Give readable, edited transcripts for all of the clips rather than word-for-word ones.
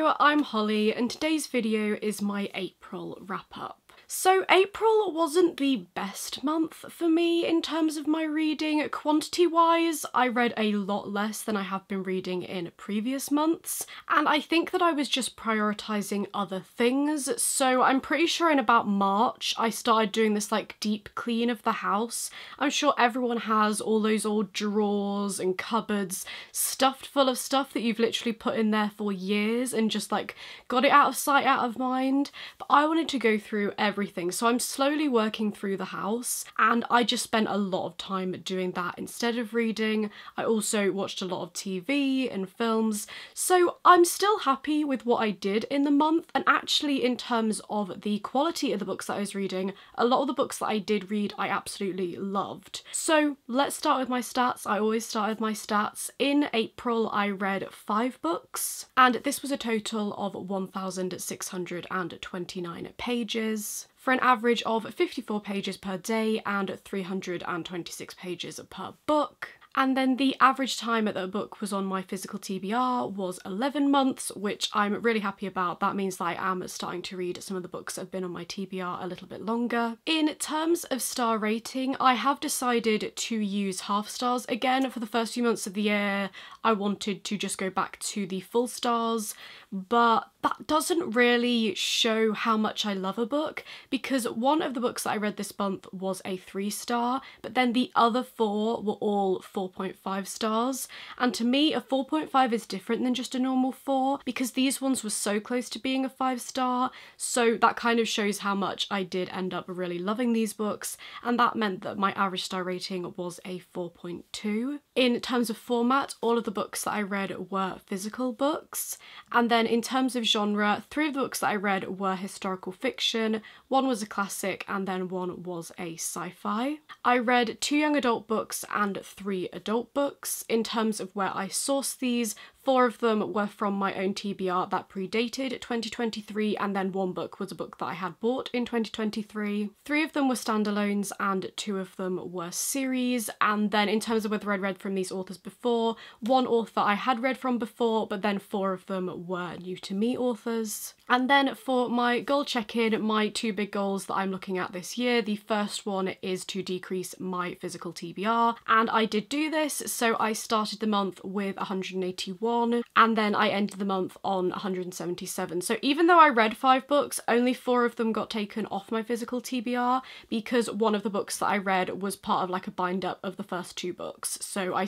Hello, I'm Holly and today's video is my April wrap-up. So April wasn't the best month for me in terms of my reading. Quantity-wise, I read a lot less than I have been reading in previous months, and I think that I was just prioritising other things. So I'm pretty sure in about March I started doing this like deep clean of the house. I'm sure everyone has all those old drawers and cupboards stuffed full of stuff that you've literally put in there for years and just like got it out of sight, out of mind. But I wanted to go through everything, so I'm slowly working through the house, and I just spent a lot of time doing that instead of reading. I also watched a lot of TV and films, so I'm still happy with what I did in the month. And actually, in terms of the quality of the books that I was reading, a lot of the books that I did read I absolutely loved. So let's start with my stats. I always start with my stats. In April I read 5 books, and this was a total of 1,629 pages, for an average of 54 pages per day and 326 pages per book. And then the average time that the book was on my physical TBR was 11 months, which I'm really happy about. That means that I am starting to read some of the books that have been on my TBR a little bit longer. In terms of star rating, I have decided to use half stars again. For the first few months of the year, I wanted to just go back to the full stars, but that doesn't really show how much I love a book, because one of the books that I read this month was a 3-star, but then the other 4 were all 4.5 stars. And to me, a 4.5 is different than just a normal 4, because these ones were so close to being a 5-star, so that kind of shows how much I did end up really loving these books, and that meant that my average star rating was a 4.2. In terms of format, all of the books that I read were physical books, and then in terms of genre, 3 of the books that I read were historical fiction, 1 was a classic, and then 1 was a sci-fi. I read 2 young adult books and 3 adult books. In terms of where I sourced these, 4 of them were from my own TBR that predated 2023, and then 1 book was a book that I had bought in 2023. 3 of them were standalones and 2 of them were series. And then in terms of whether I'd read from these authors before, 1 author I had read from before, but then 4 of them were new to me authors. And then for my goal check-in, my 2 big goals that I'm looking at this year, the first one is to decrease my physical TBR, and I did do this. So I started the month with 181, and then I ended the month on 177. So even though I read 5 books, only 4 of them got taken off my physical TBR, because one of the books that I read was part of like a bind up of the first 2 books. So I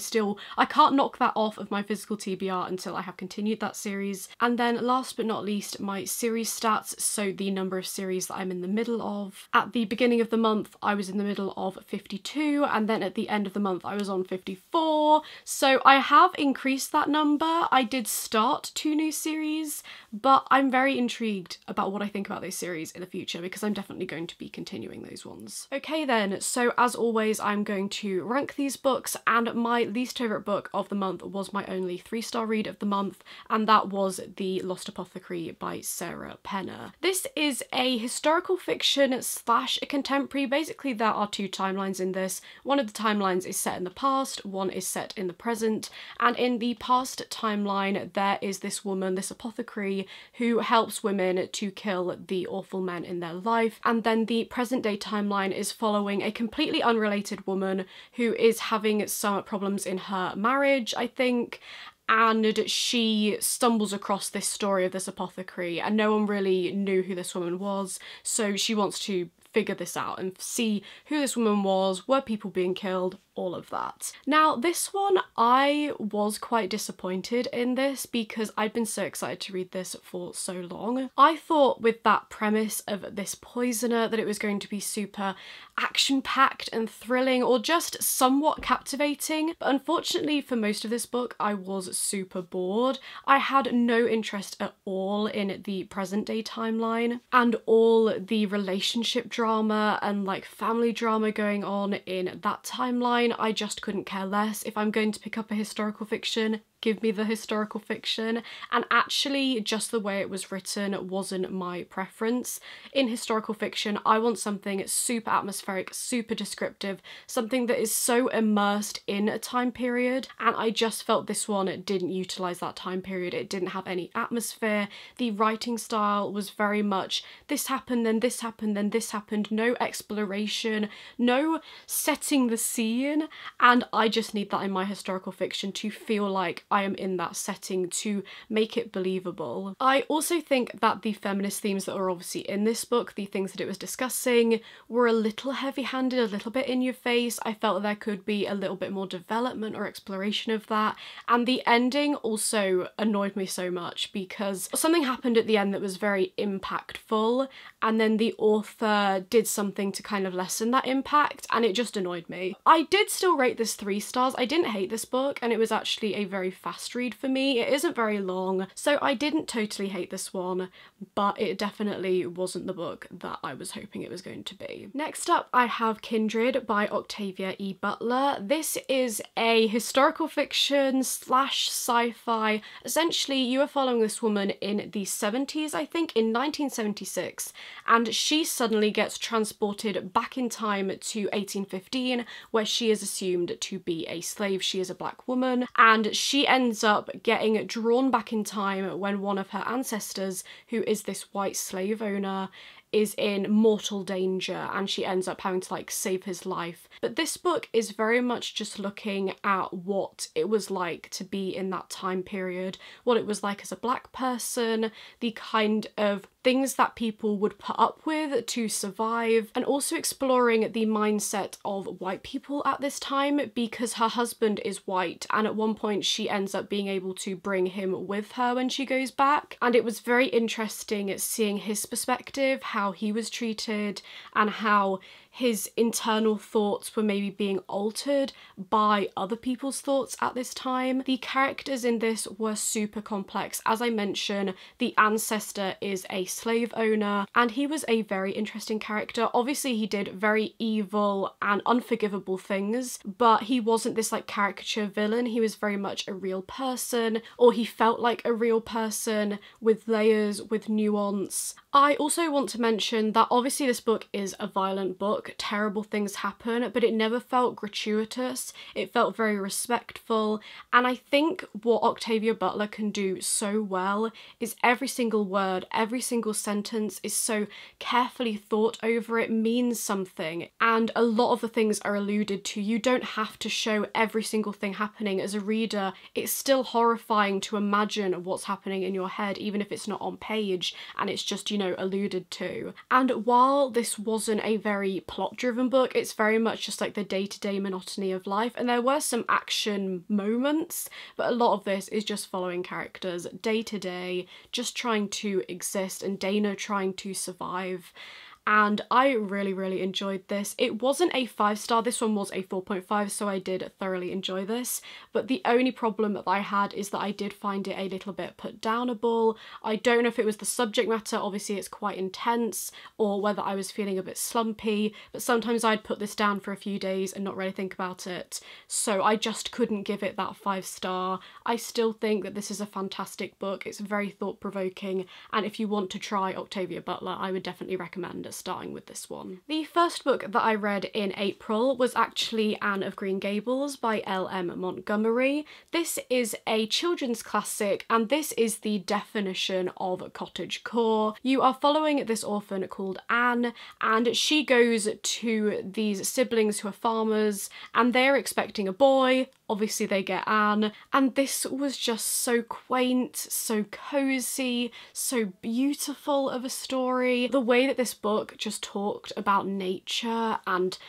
can't knock that off of my physical TBR until I have continued that series. And then last but not least, my series stats, so the number of series that I'm in the middle of. At the beginning of the month I was in the middle of 52, and then at the end of the month I was on 54, so I have increased that number. I did start 2 new series, but I'm very intrigued about what I think about those series in the future, because I'm definitely going to be continuing those ones. Okay then, so as always I'm going to rank these books, and my least favourite book of the month was my only 3-star read of the month, and that was The Lost Apothecary by Sarah Penner. This is a historical fiction slash a contemporary. Basically there are 2 timelines in this. One of the timelines is set in the past, one is set in the present, and in the past timeline there is this woman, this apothecary, who helps women to kill the awful men in their life. And then the present day timeline is following a completely unrelated woman who is having some problems in her marriage, I think, and she stumbles across this story of this apothecary, and no one really knew who this woman was, so she wants to figure this out and see who this woman was, were people being killed, all of that. Now this one, I was quite disappointed in this because I'd been so excited to read this for so long. I thought with that premise of this poisoner that it was going to be super action-packed and thrilling, or just somewhat captivating, but unfortunately for most of this book I was super bored. I had no interest at all in the present day timeline and all the relationship drama and like family drama going on in that timeline. I just couldn't care less. If I'm going to pick up a historical fiction, give me the historical fiction, and actually just the way it was written wasn't my preference. In historical fiction, I want something super atmospheric, super descriptive, something that is so immersed in a time period, and I just felt this one didn't utilise that time period. It didn't have any atmosphere. The writing style was very much this happened, then this happened, then this happened, no exploration, no setting the scene, and I just need that in my historical fiction to feel like I am in that setting, to make it believable. I also think that the feminist themes that are obviously in this book, the things that it was discussing, were a little heavy-handed, a little bit in your face. I felt there could be a little bit more development or exploration of that, and the ending also annoyed me so much because something happened at the end that was very impactful, and then the author did something to kind of lessen that impact, and it just annoyed me. I did still rate this 3 stars. I didn't hate this book, and it was actually a very fast read for me. It isn't very long, so I didn't totally hate this one, but it definitely wasn't the book that I was hoping it was going to be. Next up, I have Kindred by Octavia E. Butler. This is a historical fiction slash sci-fi. Essentially, you are following this woman in the 70s, I think, in 1976, and she suddenly gets transported back in time to 1815, where she is assumed to be a slave. She is a black woman, and she ends up getting drawn back in time when one of her ancestors, who is this white slave owner, is in mortal danger, and she ends up having to like save his life. But this book is very much just looking at what it was like to be in that time period, what it was like as a black person, the kind of things that people would put up with to survive, and also exploring the mindset of white people at this time, because her husband is white, and at one point she ends up being able to bring him with her when she goes back, and it was very interesting seeing his perspective, how he was treated, and how his internal thoughts were maybe being altered by other people's thoughts at this time. The characters in this were super complex. As I mentioned, the ancestor is a slave owner, and he was a very interesting character. Obviously, he did very evil and unforgivable things, but he wasn't this like caricature villain. He was very much a real person, or he felt like a real person with layers, with nuance. I also want to mention that obviously this book is a violent book. Terrible things happen, but it never felt gratuitous. It felt very respectful, and I think what Octavia Butler can do so well is every single word, every single sentence is so carefully thought over. It means something, and a lot of the things are alluded to. You don't have to show every single thing happening. As a reader, it's still horrifying to imagine what's happening in your head, even if it's not on page and it's just, you know, alluded to. And while this wasn't a very plot-driven book, it's very much just like the day-to-day monotony of life, and there were some action moments, but a lot of this is just following characters day-to-day, just trying to exist, and Dana trying to survive. And I really enjoyed this. It wasn't a 5-star, this one was a 4.5, so I did thoroughly enjoy this, but the only problem that I had is that I did find it a little bit put downable. I don't know if it was the subject matter, obviously it's quite intense, or whether I was feeling a bit slumpy, but sometimes I'd put this down for a few days and not really think about it, so I just couldn't give it that 5-star. I still think that this is a fantastic book. It's very thought-provoking, and if you want to try Octavia Butler, I would definitely recommend it. Starting with this one. The first book that I read in April was actually Anne of Green Gables by L.M. Montgomery. This is a children's classic, and this is the definition of cottagecore. You are following this orphan called Anne, and she goes to these siblings who are farmers, and they're expecting a boy. Obviously they get Anne, and this was just so quaint, so cozy, so beautiful of a story. The way that this book just talked about nature and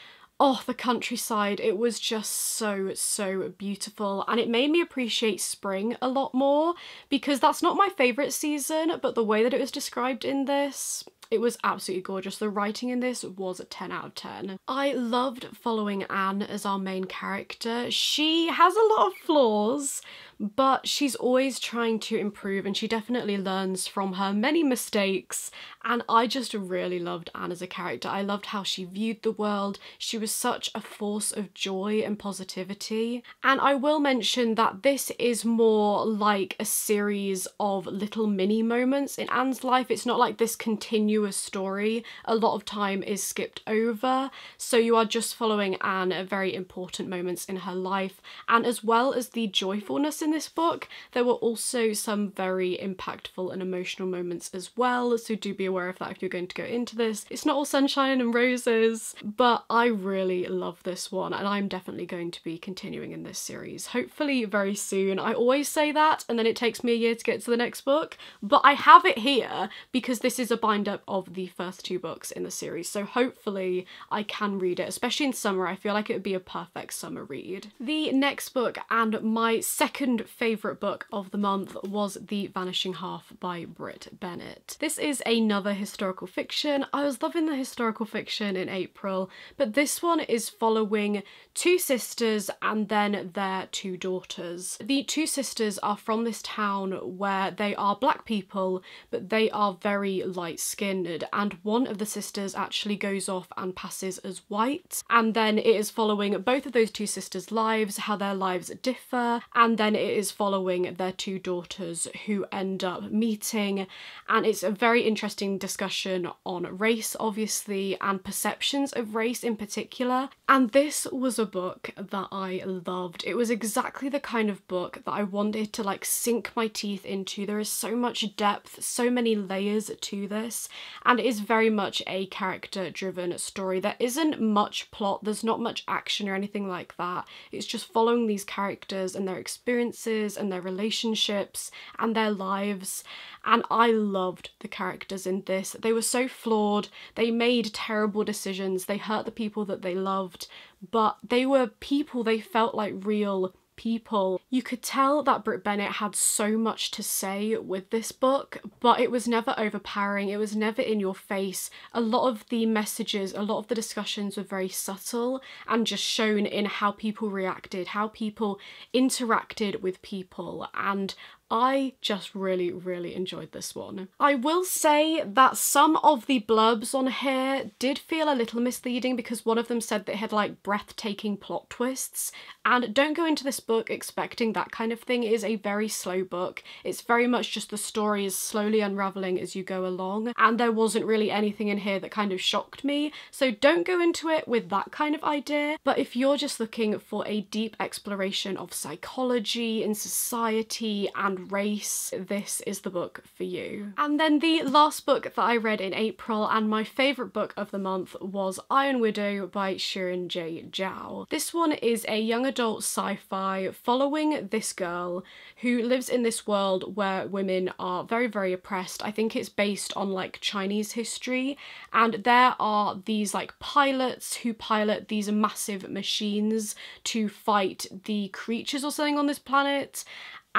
the countryside, it was just so beautiful, and it made me appreciate spring a lot more, because that's not my favourite season, but the way that it was described in this, it was absolutely gorgeous. The writing in this was a 10 out of 10. I loved following Anne as our main character. She has a lot of flaws, but she's always trying to improve and she definitely learns from her many mistakes, and I just really loved Anne as a character. I loved how she viewed the world. She was such a force of joy and positivity. And I will mention that this is more like a series of little mini moments in Anne's life. It's not like this continuous story. A lot of time is skipped over, so you are just following Anne at very important moments in her life. And as well as the joyfulness in this book, there were also some very impactful and emotional moments as well, so do be aware of that if you're going to go into this. It's not all sunshine and roses, but I really love this one and I'm definitely going to be continuing in this series, hopefully very soon. I always say that and then it takes me a year to get to the next book, but I have it here because this is a bind up of the first 2 books in the series, so hopefully I can read it, especially in summer. I feel like it would be a perfect summer read. The next book, and my second favourite book of the month, was The Vanishing Half by Brit Bennett. This is another historical fiction. I was loving the historical fiction in April, but this one is following 2 sisters and then their 2 daughters. The 2 sisters are from this town where they are black people, but they are very light-skinned, and one of the sisters actually goes off and passes as white, and then it is following both of those 2 sisters' lives, how their lives differ, and then it is following their 2 daughters who end up meeting, and it's a very interesting discussion on race, obviously, and perceptions of race in particular. And this was a book that I loved. It was exactly the kind of book that I wanted to like sink my teeth into. There is so much depth, so many layers to this, and it is very much a character-driven story. There isn't much plot, there's not much action or anything like that. It's just following these characters and their experiences and their relationships and their lives, and I loved the characters in this. They were so flawed, they made terrible decisions, they hurt the people that they loved, but they were people, they felt like real people. You could tell that Brit Bennett had so much to say with this book, but it was never overpowering, it was never in your face. A lot of the messages, a lot of the discussions were very subtle and just shown in how people reacted, how people interacted with people, and I just really enjoyed this one. I will say that some of the blurbs on here did feel a little misleading because one of them said that it had like breathtaking plot twists, and don't go into this book expecting that kind of thing. It is a very slow book. It's very much just the story is slowly unravelling as you go along, and there wasn't really anything in here that kind of shocked me, so don't go into it with that kind of idea. But if you're just looking for a deep exploration of psychology and society and race, this is the book for you. And then the last book that I read in April, and my favourite book of the month, was Iron Widow by Shirin J. Zhao. This one is a young adult sci-fi following this girl who lives in this world where women are very oppressed. I think it's based on like Chinese history, and there are these like pilots who pilot these massive machines to fight the creatures or something on this planet,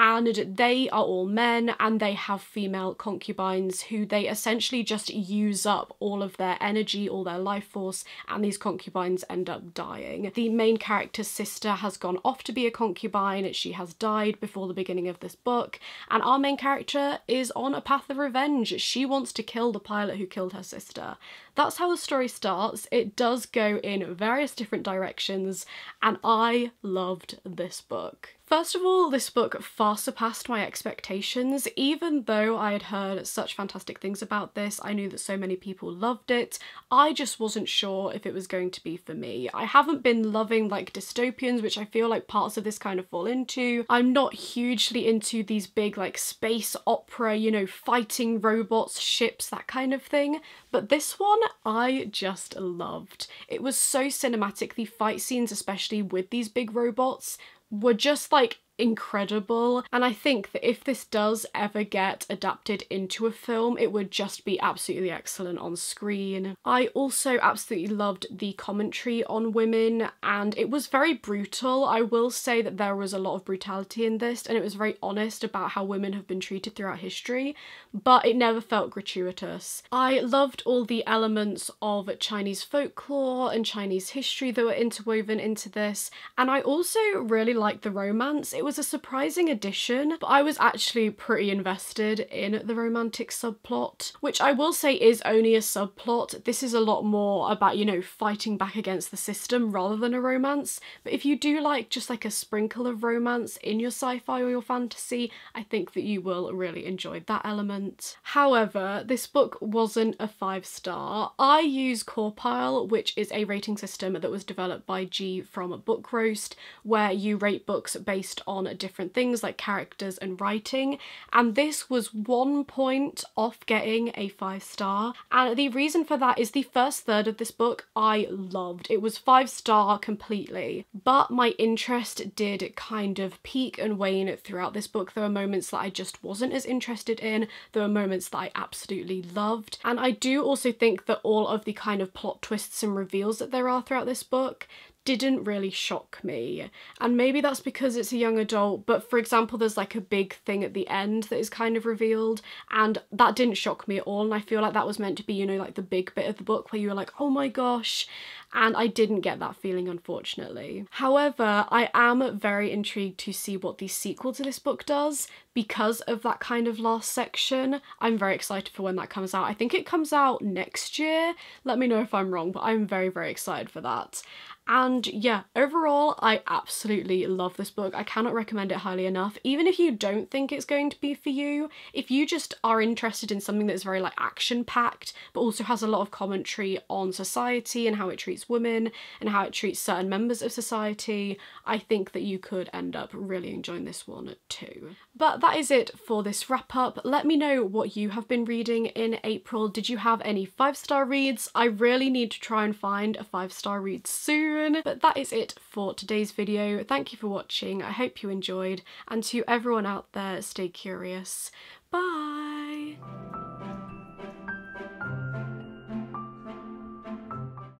and they are all men and they have female concubines who they essentially just use up all of their energy, all their life force, and these concubines end up dying. The main character's sister has gone off to be a concubine, she has died before the beginning of this book, and our main character is on a path of revenge. She wants to kill the pilot who killed her sister. That's how the story starts. It does go in various different directions, and I loved this book. First of all, this book far surpassed my expectations. Even though I had heard such fantastic things about this, I knew that so many people loved it, I just wasn't sure if it was going to be for me. I haven't been loving like dystopians, which I feel like parts of this kind of fall into. I'm not hugely into these big like space opera, you know, fighting robots, ships, that kind of thing. But this one I just loved. It was so cinematic. The fight scenes, especially with these big robots, were just like incredible, and I think that if this does ever get adapted into a film, it would just be absolutely excellent on screen. I also absolutely loved the commentary on women, and it was very brutal. I will say that there was a lot of brutality in this, and it was very honest about how women have been treated throughout history, but it never felt gratuitous. I loved all the elements of Chinese folklore and Chinese history that were interwoven into this, and I also really liked the romance. It was a surprising addition, but I was actually pretty invested in the romantic subplot, which I will say is only a subplot. This is a lot more about, you know, fighting back against the system rather than a romance. But if you do like just like a sprinkle of romance in your sci-fi or your fantasy, I think that you will really enjoy that element. However, this book wasn't a 5-star. I use Corpile, which is a rating system that was developed by G from Book Roast, where you rate books based on different things like characters and writing, and this was 1 point off getting a 5-star. And the reason for that is the first third of this book I loved. It was 5-star completely, but my interest did kind of peak and wane throughout this book. There were moments that I just wasn't as interested in, there were moments that I absolutely loved, and I do also think that all of the kind of plot twists and reveals that there are throughout this book didn't really shock me. And maybe that's because it's a young adult, but for example, there's like a big thing at the end that is kind of revealed, and that didn't shock me at all, and I feel like that was meant to be, you know, like the big bit of the book where you were like, oh my gosh, and I didn't get that feeling, unfortunately. However, I am very intrigued to see what the sequel to this book does because of that kind of last section. I'm very excited for when that comes out. I think it comes out next year. Let me know if I'm wrong, but I'm very, very excited for that. And yeah, overall, I absolutely love this book. I cannot recommend it highly enough. Even if you don't think it's going to be for you, if you just are interested in something that's very like action-packed, but also has a lot of commentary on society and how it treats women and how it treats certain members of society, I think that you could end up really enjoying this one too. But that is it for this wrap up. Let me know what you have been reading in April. Did you have any 5-star reads? I really need to try and find a 5-star read soon. But that is it for today's video. Thank you for watching. I hope you enjoyed, and to everyone out there, stay curious. Bye!